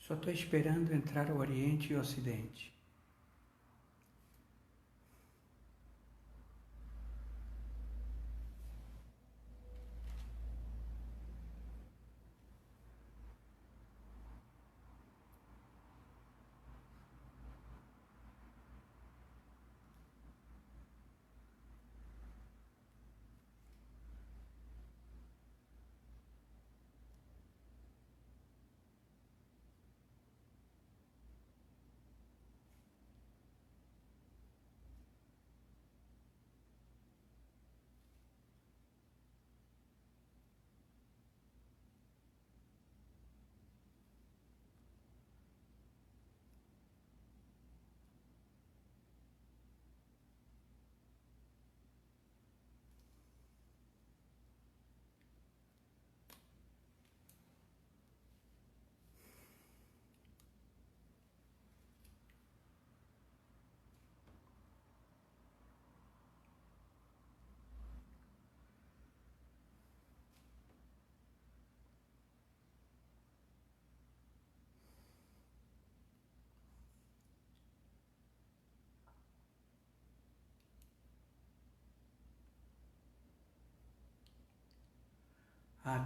Só estou esperando entrar o Oriente e o Ocidente.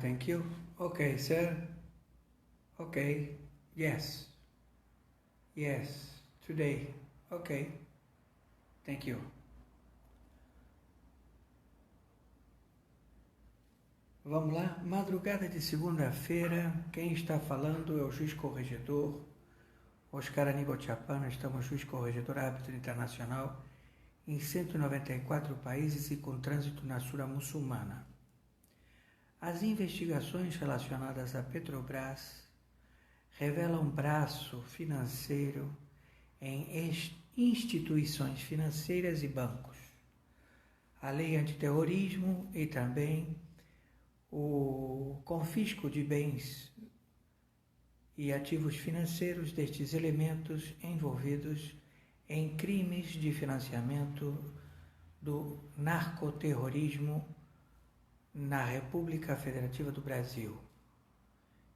Thank you. Okay, sir. Okay. Yes. Yes. Today. Okay. Thank you. Vamos lá. Madrugada de segunda-feira. Quem está falando é o juiz corregedor Oscar Aníbal Chapano. Estamos juiz corregedor árbitro internacional em 194 países e com trânsito na Sura muçulmana. As investigações relacionadas à Petrobras revelam um braço financeiro em instituições financeiras e bancos, a lei antiterrorismo e também o confisco de bens e ativos financeiros destes elementos envolvidos em crimes de financiamento do narcoterrorismo na República Federativa do Brasil.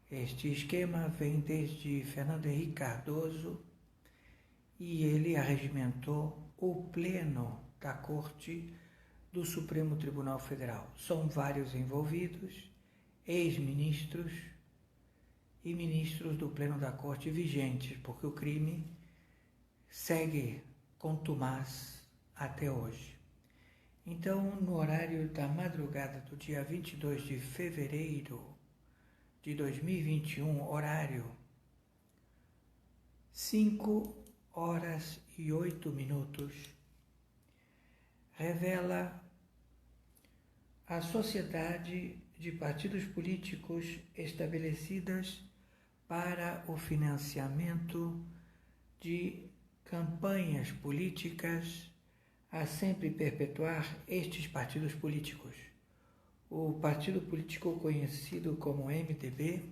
Este esquema vem desde Fernando Henrique Cardoso e ele arregimentou o Pleno da Corte do Supremo Tribunal Federal. São vários envolvidos, ex-ministros e ministros do Pleno da Corte vigentes, porque o crime segue contumaz até hoje. Então, no horário da madrugada do dia 22 de fevereiro de 2021, horário 5h08, revela a sociedade de partidos políticos estabelecidas para o financiamento de campanhas políticas a sempre perpetuar estes partidos políticos. O partido político conhecido como MDB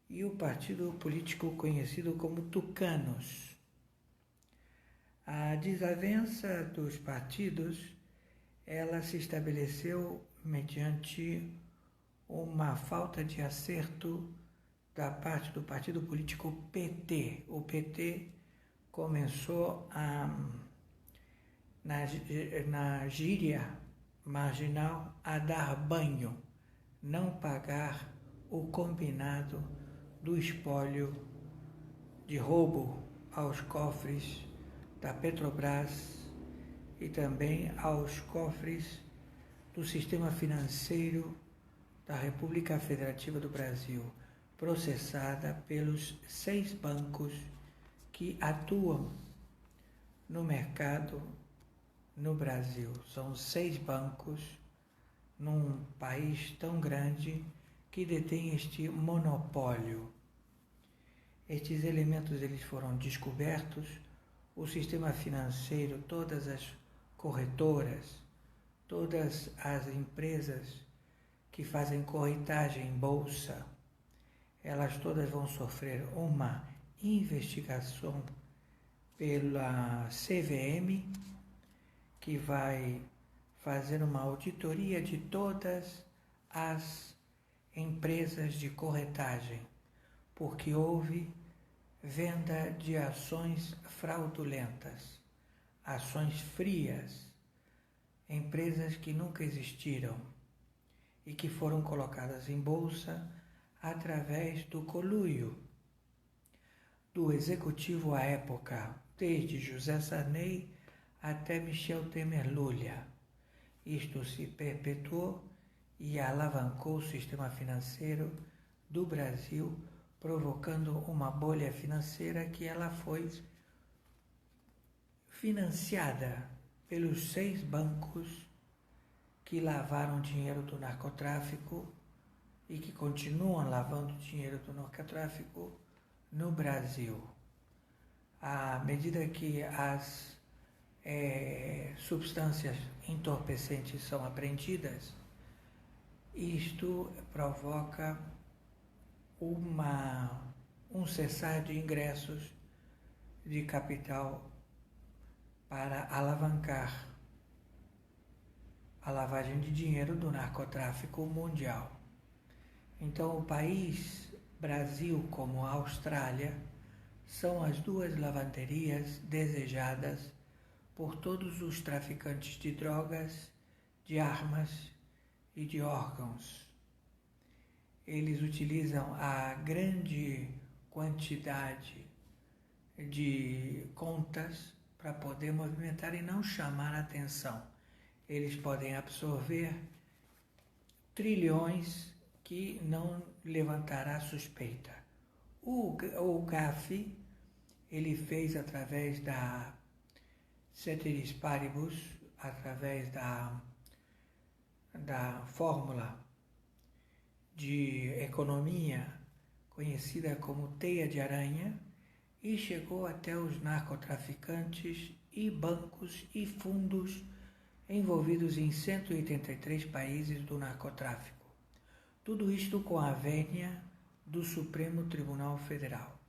e o partido político conhecido como Tucanos. A desavença dos partidos, ela se estabeleceu mediante uma falta de acerto da parte do partido político PT. O PT começou na gíria marginal a dar banho, não pagar o combinado do espólio de roubo aos cofres da Petrobras e também aos cofres do sistema financeiro da República Federativa do Brasil, processada pelos 6 bancos que atuam no mercado no Brasil. São 6 bancos num país tão grande que detém este monopólio. Estes elementos eles foram descobertos, o sistema financeiro, todas as corretoras, todas as empresas que fazem corretagem em bolsa, elas todas vão sofrer uma investigação pela CVM, que vai fazer uma auditoria de todas as empresas de corretagem, porque houve venda de ações fraudulentas, ações frias, empresas que nunca existiram e que foram colocadas em bolsa através do conluio do executivo à época, desde José Sarney até Michel Temer-Lulha. Isto se perpetuou e alavancou o sistema financeiro do Brasil, provocando uma bolha financeira que ela foi financiada pelos 6 bancos que lavaram dinheiro do narcotráfico e que continuam lavando dinheiro do narcotráfico no Brasil. À medida que as substâncias entorpecentes são apreendidas, isto provoca um cessar de ingressos de capital para alavancar a lavagem de dinheiro do narcotráfico mundial. Então, o país, Brasil como a Austrália, são as 2 lavanderias desejadas por todos os traficantes de drogas, de armas e de órgãos. Eles utilizam a grande quantidade de contas para poder movimentar e não chamar a atenção. Eles podem absorver trilhões que não levantará suspeita. O GAF, ele fez através da Ceteris Paribus, através da fórmula de economia conhecida como teia de aranha, e chegou até os narcotraficantes e bancos e fundos envolvidos em 183 países do narcotráfico. Tudo isto com a vênia do Supremo Tribunal Federal.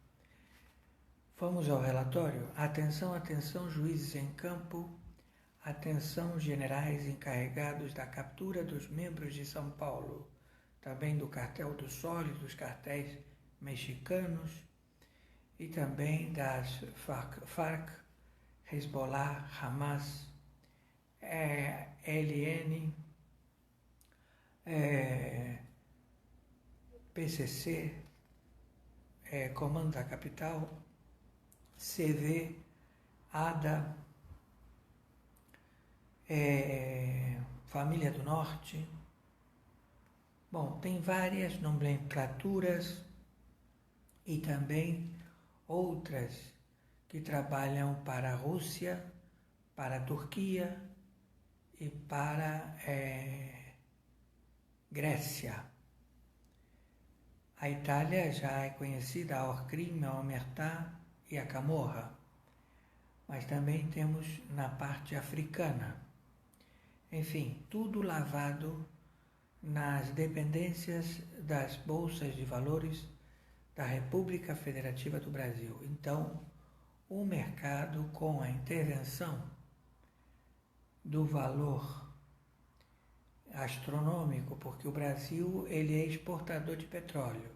Vamos ao relatório? Atenção, atenção, juízes em campo. Atenção, generais encarregados da captura dos membros de São Paulo, também do Cartel do Sol e dos cartéis mexicanos, e também das Farc, Hezbollah, Hamas, LN, PCC, Comando da Capital, CV, ADA, Família do Norte. Bom, tem várias nomenclaturas e também outras que trabalham para a Rússia, para a Turquia e para Grécia. A Itália já é conhecida, a Orcrim, a Omertá e a Camorra, mas também temos na parte africana. Enfim, tudo lavado nas dependências das bolsas de valores da República Federativa do Brasil. Então, o mercado, com a intervenção do valor astronômico, porque o Brasil ele é exportador de petróleo,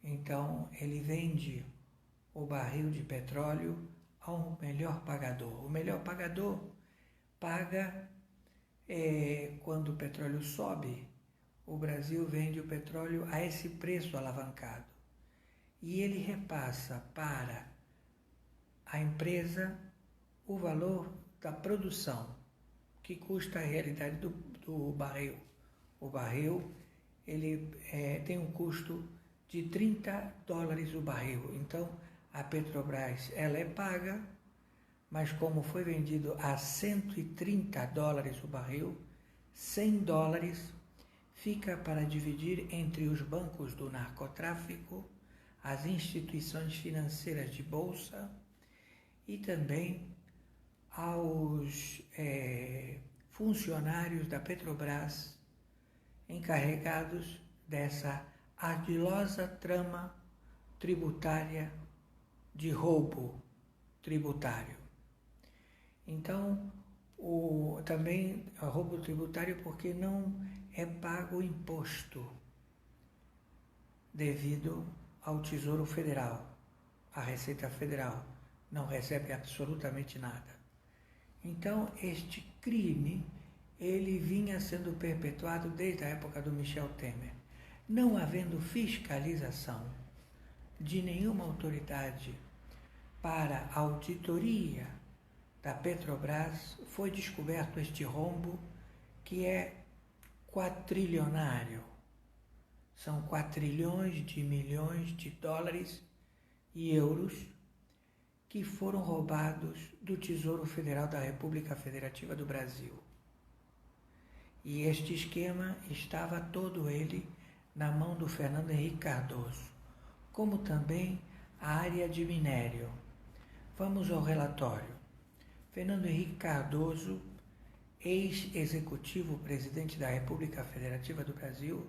então ele vende o barril de petróleo ao melhor pagador. O melhor pagador paga quando o petróleo sobe. O Brasil vende o petróleo a esse preço alavancado e ele repassa para a empresa o valor da produção, que custa a realidade do barril. O barril ele tem um custo de $30 o barril. Então, a Petrobras ela é paga, mas como foi vendido a $130 o barril, $100 fica para dividir entre os bancos do narcotráfico, as instituições financeiras de bolsa e também aos funcionários da Petrobras encarregados dessa ardilosa trama tributária de roubo tributário. Então, também roubo tributário porque não é pago o imposto devido ao Tesouro Federal, à Receita Federal. Não recebe absolutamente nada. Então, este crime, ele vinha sendo perpetuado desde a época do Michel Temer. Não havendo fiscalização de nenhuma autoridade para a auditoria da Petrobras, foi descoberto este rombo que é quatrilionário. São quatrilhões de milhões de dólares e euros que foram roubados do Tesouro Federal da República Federativa do Brasil. E este esquema estava todo ele na mão do Fernando Henrique Cardoso, como também a área de minério. Vamos ao relatório. Fernando Henrique Cardoso, ex-executivo presidente da República Federativa do Brasil,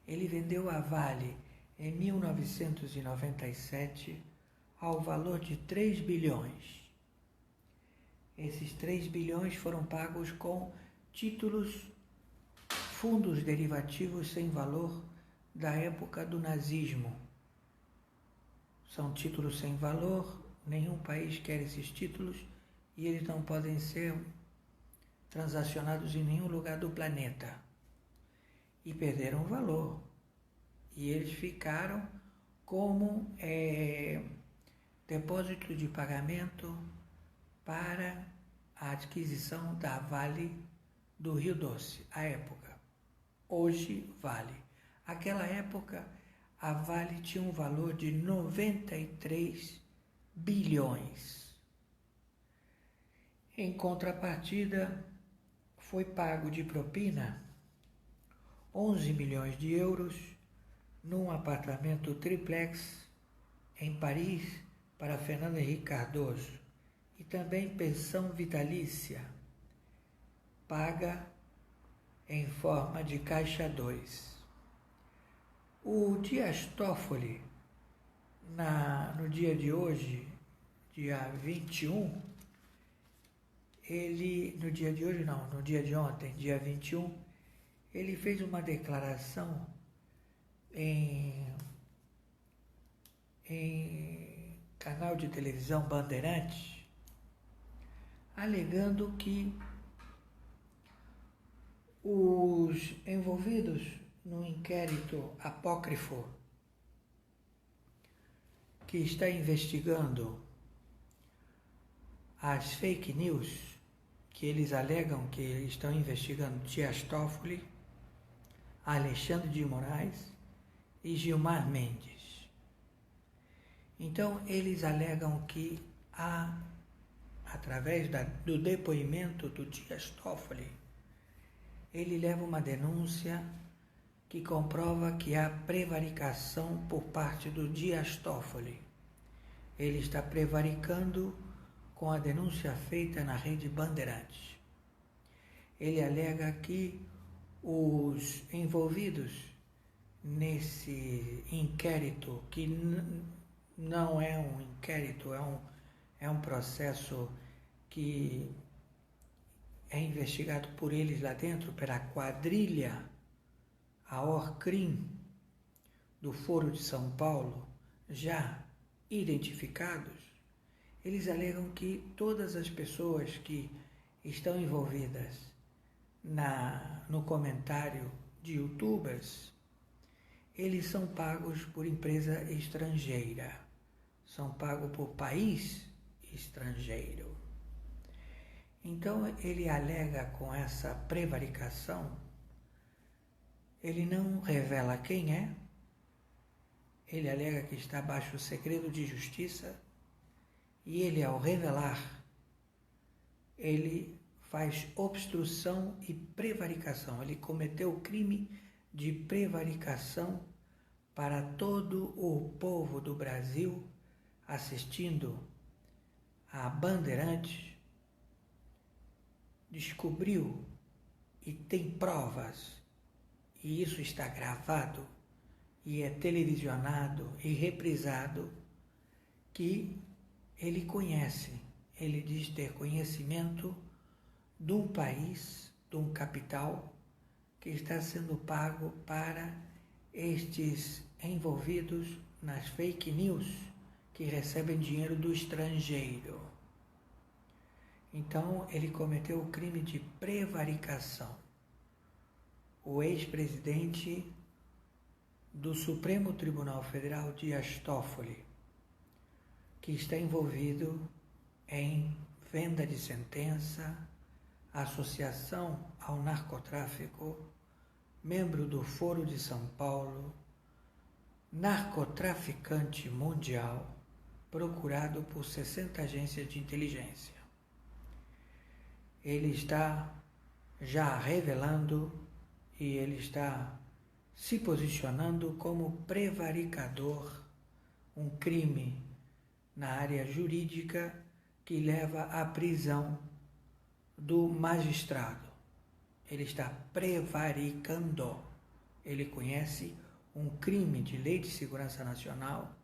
ele vendeu a Vale em 1997 ao valor de 3 bilhões. Esses 3 bilhões foram pagos com títulos, fundos derivativos sem valor da época do nazismo. São títulos sem valor, nenhum país quer esses títulos e eles não podem ser transacionados em nenhum lugar do planeta. E perderam valor. E eles ficaram como depósito de pagamento para a aquisição da Vale do Rio Doce, à época. Hoje, Vale. Aquela época, a Vale tinha um valor de 93 bilhões. Em contrapartida, foi pago de propina 11 milhões de euros num apartamento triplex em Paris para Fernando Henrique Cardoso e também pensão vitalícia paga em forma de Caixa 2. O Dias Toffoli, no dia de hoje, dia 21, no dia de ontem, dia 21, ele fez uma declaração em canal de televisão Bandeirantes, alegando que os envolvidos no inquérito apócrifo que está investigando as fake news, que eles alegam que estão investigando Dias Toffoli, Alexandre de Moraes e Gilmar Mendes. Então, eles alegam que através do depoimento do Dias Toffoli, ele leva uma denúncia que comprova que há prevaricação por parte do Dias Toffoli. Ele está prevaricando com a denúncia feita na rede Bandeirantes. Ele alega que os envolvidos nesse inquérito, que não é um inquérito, é um processo que é investigado por eles lá dentro, pela quadrilha, a Orcrim, do Foro de São Paulo, já identificados. Eles alegam que todas as pessoas que estão envolvidas no comentário de youtubers, eles são pagos por empresa estrangeira, são pagos por país estrangeiro. Então, ele alega com essa prevaricação, ele não revela quem é, ele alega que está abaixo do segredo de justiça, e ele, ao revelar, ele faz obstrução e prevaricação. Ele cometeu o crime de prevaricação para todo o povo do Brasil assistindo a Bandeirantes. Descobriu e tem provas, e isso está gravado e é televisionado e reprisado, que ele conhece, ele diz ter conhecimento de um país, de um capital que está sendo pago para estes envolvidos nas fake news que recebem dinheiro do estrangeiro. Então, ele cometeu o crime de prevaricação. O ex-presidente do Supremo Tribunal Federal, Dias Toffoli, que está envolvido em venda de sentença, associação ao narcotráfico, membro do Foro de São Paulo, narcotraficante mundial, procurado por 60 agências de inteligência. Ele está já revelando e ele está se posicionando como prevaricador, um crime na área jurídica que leva à prisão do magistrado. Ele está prevaricando. Ele conhece um crime de lei de segurança nacional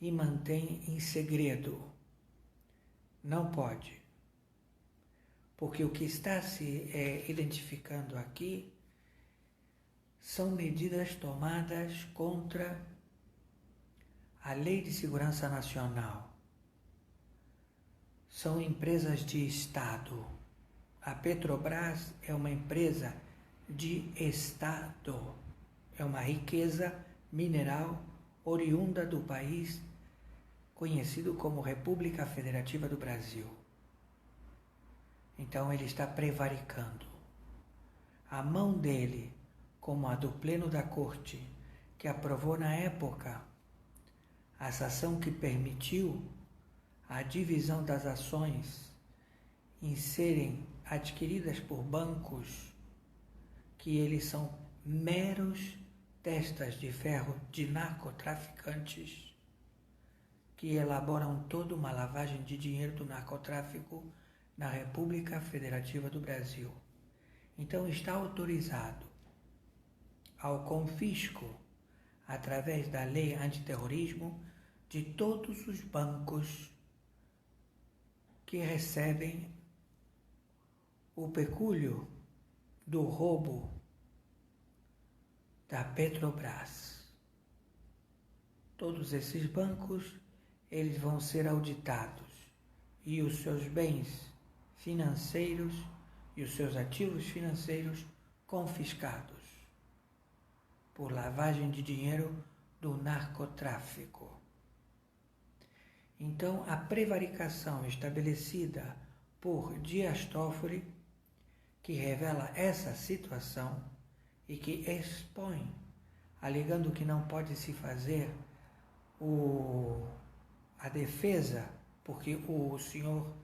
e mantém em segredo. Não pode. Porque o que está se identificando aqui são medidas tomadas contra a Lei de Segurança Nacional. São empresas de Estado. A Petrobras é uma empresa de Estado. É uma riqueza mineral oriunda do país conhecido como República Federativa do Brasil. Então ele está prevaricando. A mão dele, como a do Pleno da Corte, que aprovou na época a ação que permitiu a divisão das ações em serem adquiridas por bancos, que eles são meros testas de ferro de narcotraficantes que elaboram toda uma lavagem de dinheiro do narcotráfico na República Federativa do Brasil. Então está autorizado ao confisco, através da lei antiterrorismo, de todos os bancos que recebem o pecúlio do roubo da Petrobras. Todos esses bancos, eles vão ser auditados e os seus bens financeiros e os seus ativos financeiros confiscados por lavagem de dinheiro do narcotráfico. Então, a prevaricação estabelecida por Dias Toffoli, que revela essa situação e que expõe, alegando que não pode se fazer a defesa, porque o senhor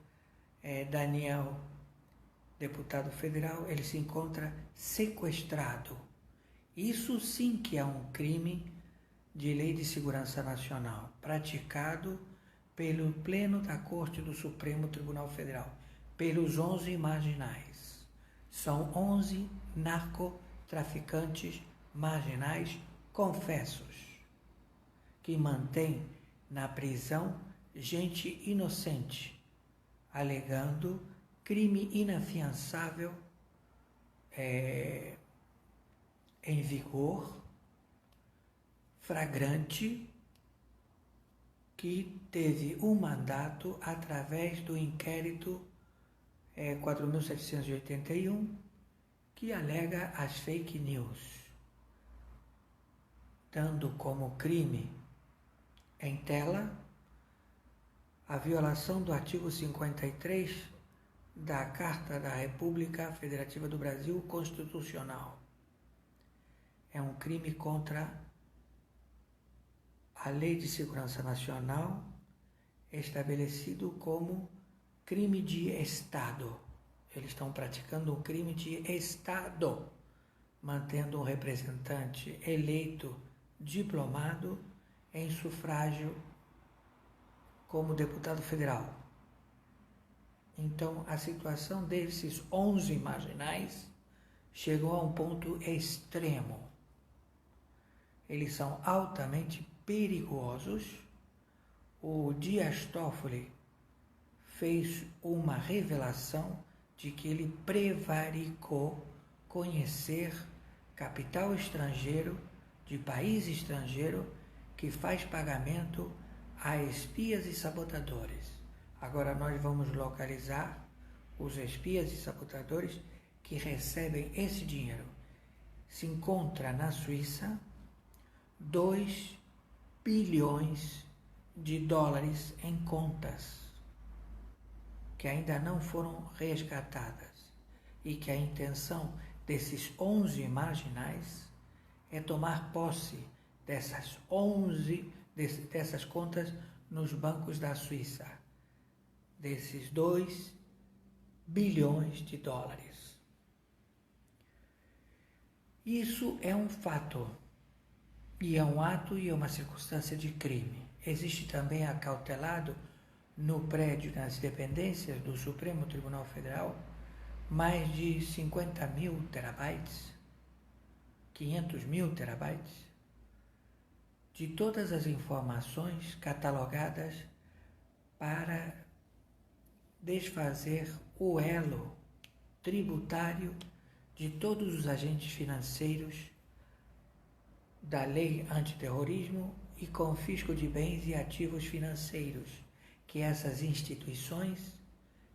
Daniel, deputado federal, ele se encontra sequestrado. Isso sim que é um crime de lei de segurança nacional, praticado pelo Pleno da Corte do Supremo Tribunal Federal, pelos 11 marginais. São 11 narcotraficantes marginais confessos, que mantêm na prisão gente inocente, alegando crime inafiançável em vigor, flagrante, que teve um mandato através do inquérito 4.781, que alega as fake news, dando como crime em tela a violação do artigo 53 da Carta da República Federativa do Brasil Constitucional. É um crime contra a Lei de Segurança Nacional, estabelecido como crime de Estado. Eles estão praticando um crime de Estado, mantendo um representante eleito, diplomado, em sufrágio como deputado federal. Então, a situação desses 11 marginais chegou a um ponto extremo. Eles são altamente perigosos. O Dias Toffoli fez uma revelação de que ele prevaricou conhecer capital estrangeiro, de país estrangeiro, que faz pagamento a espias e sabotadores. Agora nós vamos localizar os espias e sabotadores que recebem esse dinheiro. Se encontra na Suíça 2 bilhões de dólares em contas que ainda não foram resgatadas e que a intenção desses 11 marginais é tomar posse dessas contas nos bancos da Suíça, desses 2 bilhões de dólares. Isso é um fato, e é um ato e é uma circunstância de crime. Existe também acautelado no prédio, nas dependências do Supremo Tribunal Federal, mais de 50.000 terabytes, 500.000 terabytes, de todas as informações catalogadas para desfazer o elo tributário de todos os agentes financeiros da lei antiterrorismo e confisco de bens e ativos financeiros, que essas instituições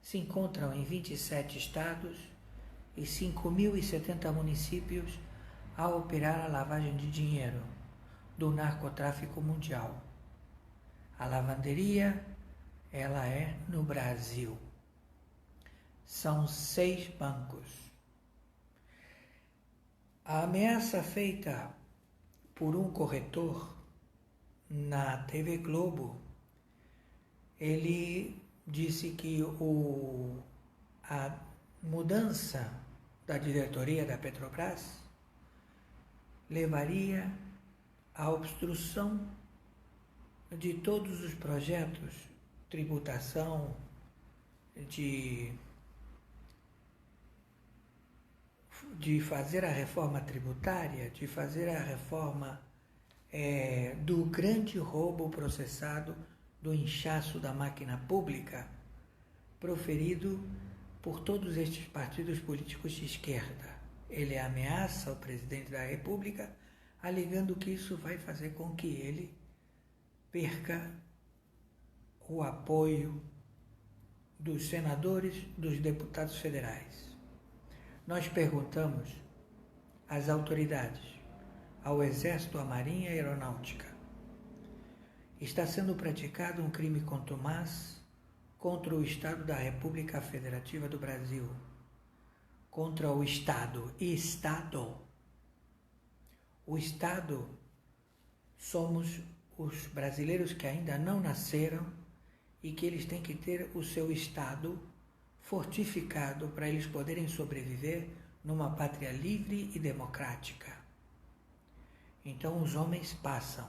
se encontram em 27 estados e 5.070 municípios a operar a lavagem de dinheiro do narcotráfico mundial. A lavanderia, ela é no Brasil. São 6 bancos. A ameaça feita por um corretor na TV Globo, ele disse que a mudança da diretoria da Petrobras levaria à obstrução de todos os projetos, tributação, de fazer a reforma tributária, de fazer a reforma do grande roubo processado, do inchaço da máquina pública, proferido por todos estes partidos políticos de esquerda. Ele ameaça o presidente da República, alegando que isso vai fazer com que ele perca o apoio dos senadores, dos deputados federais. Nós perguntamos às autoridades, ao Exército, à Marinha e à Aeronáutica: está sendo praticado um crime contumaz contra o Estado da República Federativa do Brasil, contra o Estado. O Estado somos os brasileiros que ainda não nasceram e que eles têm que ter o seu Estado fortificado para eles poderem sobreviver numa pátria livre e democrática. Então os homens passam,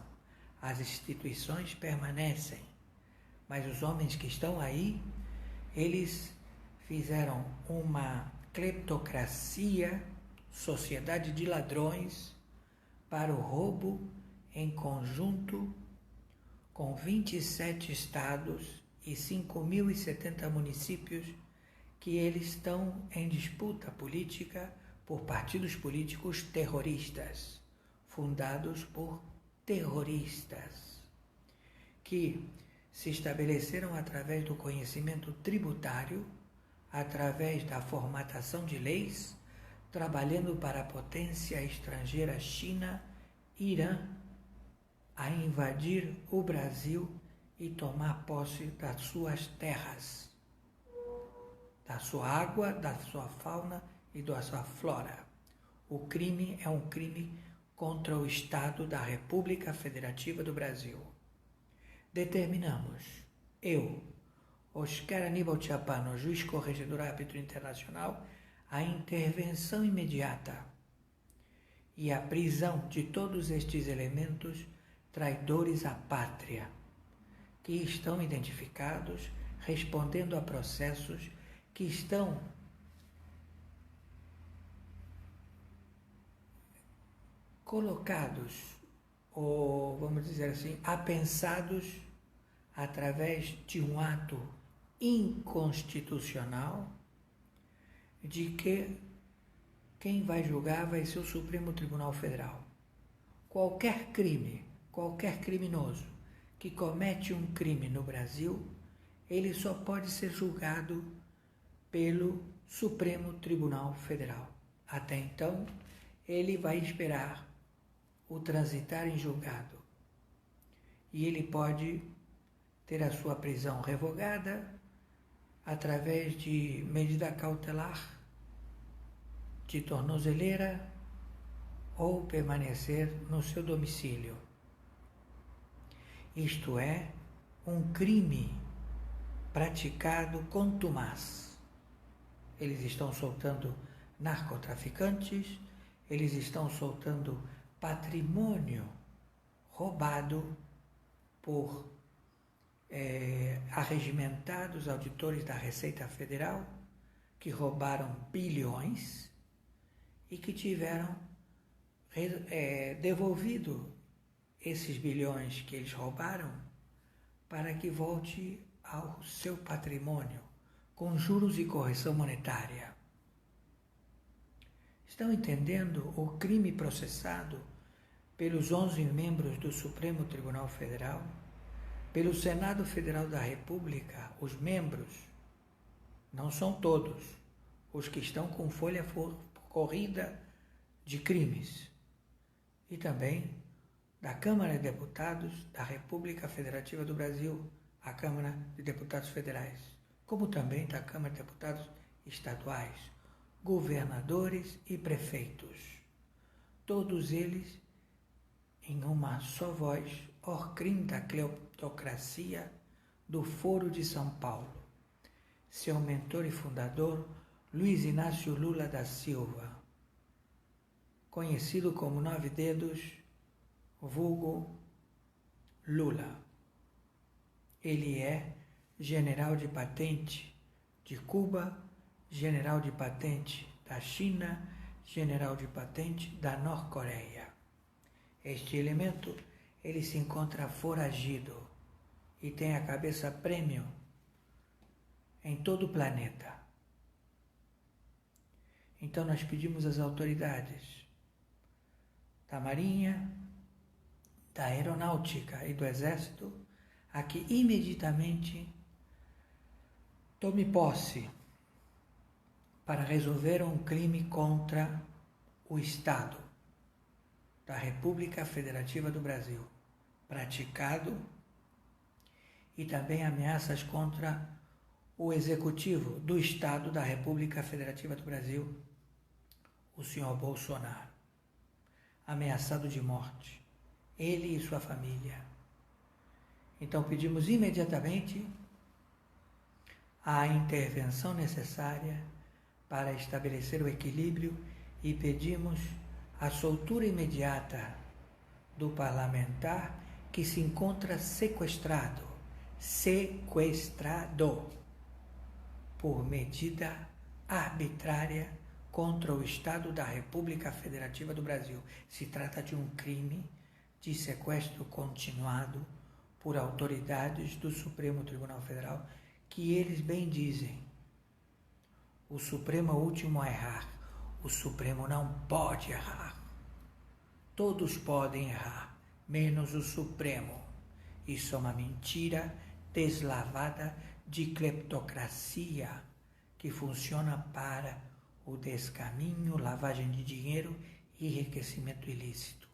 as instituições permanecem, mas os homens que estão aí, eles fizeram uma cleptocracia, sociedade de ladrões, para o roubo em conjunto com 27 estados e 5.070 municípios que eles estão em disputa política por partidos políticos terroristas, fundados por terroristas, que se estabeleceram através do conhecimento tributário, através da formatação de leis, trabalhando para a potência estrangeira China, Irã, a invadir o Brasil e tomar posse das suas terras, da sua água, da sua fauna e da sua flora. O crime é um crime contra o Estado da República Federativa do Brasil. Determinamos, eu, Oscar Aníbal Tchapano, juiz corregedor árbitro internacional, a intervenção imediata e a prisão de todos estes elementos traidores à pátria, que estão identificados, respondendo a processos que estão colocados, ou vamos dizer assim, apensados através de um ato inconstitucional, de que quem vai julgar vai ser o Supremo Tribunal Federal. Qualquer crime qualquer criminoso que comete um crime no Brasil, ele só pode ser julgado pelo Supremo Tribunal Federal. Até então, ele vai esperar o transitar em julgado. E ele pode ter a sua prisão revogada através de medida cautelar, de tornozeleira ou permanecer no seu domicílio. Isto é, um crime praticado contumaz. Eles estão soltando narcotraficantes, eles estão soltando patrimônio roubado por arregimentados auditores da Receita Federal que roubaram bilhões e que tiveram devolvido esses bilhões que eles roubaram para que volte ao seu patrimônio com juros e correção monetária. Estão entendendo o crime processado pelos 11 membros do Supremo Tribunal Federal, pelo Senado Federal da República? Os membros, não são todos, os que estão com folha corrida de crimes, e também da Câmara de Deputados da República Federativa do Brasil, a Câmara de Deputados Federais, como também da Câmara de Deputados Estaduais, governadores e prefeitos. Todos eles em uma só voz, orcrim da cleptocracia do Foro de São Paulo. Seu mentor e fundador, Luiz Inácio Lula da Silva, conhecido como 9 Dedos, vulgo Lula. Ele é general de patente de Cuba, general de patente da China, general de patente da Norte-Coreia. Este elemento, ele se encontra foragido e tem a cabeça prêmio em todo o planeta. Então nós pedimos às autoridades da Marinha, da Aeronáutica e do Exército a que imediatamente tome posse para resolver um crime contra o Estado da República Federativa do Brasil, praticado, e também ameaças contra o Executivo do Estado da República Federativa do Brasil, o senhor Bolsonaro, ameaçado de morte, ele e sua família. Então pedimos imediatamente a intervenção necessária para estabelecer o equilíbrio e pedimos a soltura imediata do parlamentar que se encontra sequestrado por medida arbitrária contra o Estado da República Federativa do Brasil. Se trata de um crime de sequestro continuado por autoridades do Supremo Tribunal Federal, que eles bem dizem: o Supremo é o último a errar. O Supremo não pode errar. Todos podem errar, menos o Supremo. Isso é uma mentira deslavada de cleptocracia que funciona para o descaminho, lavagem de dinheiro e enriquecimento ilícito.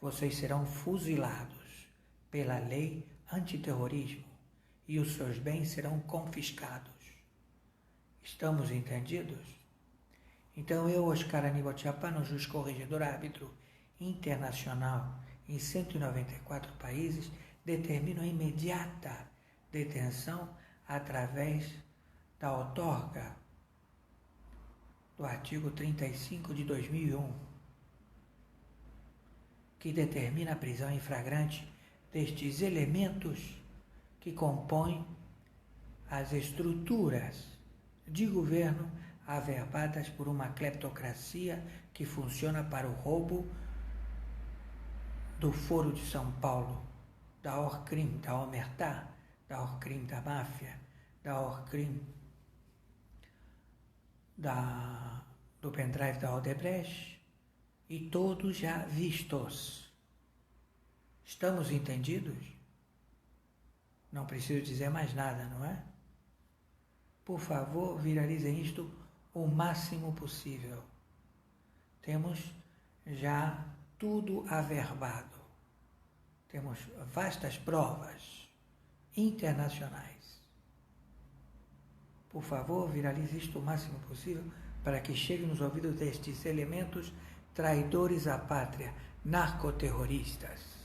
Vocês serão fuzilados pela lei antiterrorismo e os seus bens serão confiscados. Estamos entendidos? Então eu, Oscar Aníbal Tchapano, juiz corregedor árbitro internacional em 194 países, determino a imediata detenção através da outorga do artigo 35 de 2001, que determina a prisão em flagrante destes elementos que compõem as estruturas de governo averbadas por uma cleptocracia que funciona para o roubo do Foro de São Paulo, da Orcrim, da Omertá, da Orcrim da máfia, da Orcrim do pendrive da Odebrecht, e todos já vistos. Estamos entendidos? Não preciso dizer mais nada, não é? Por favor, viralizem isto o máximo possível. Temos já tudo averbado. Temos vastas provas internacionais. Por favor, viralize isto o máximo possível para que chegue nos ouvidos destes elementos traidores à pátria, narcoterroristas.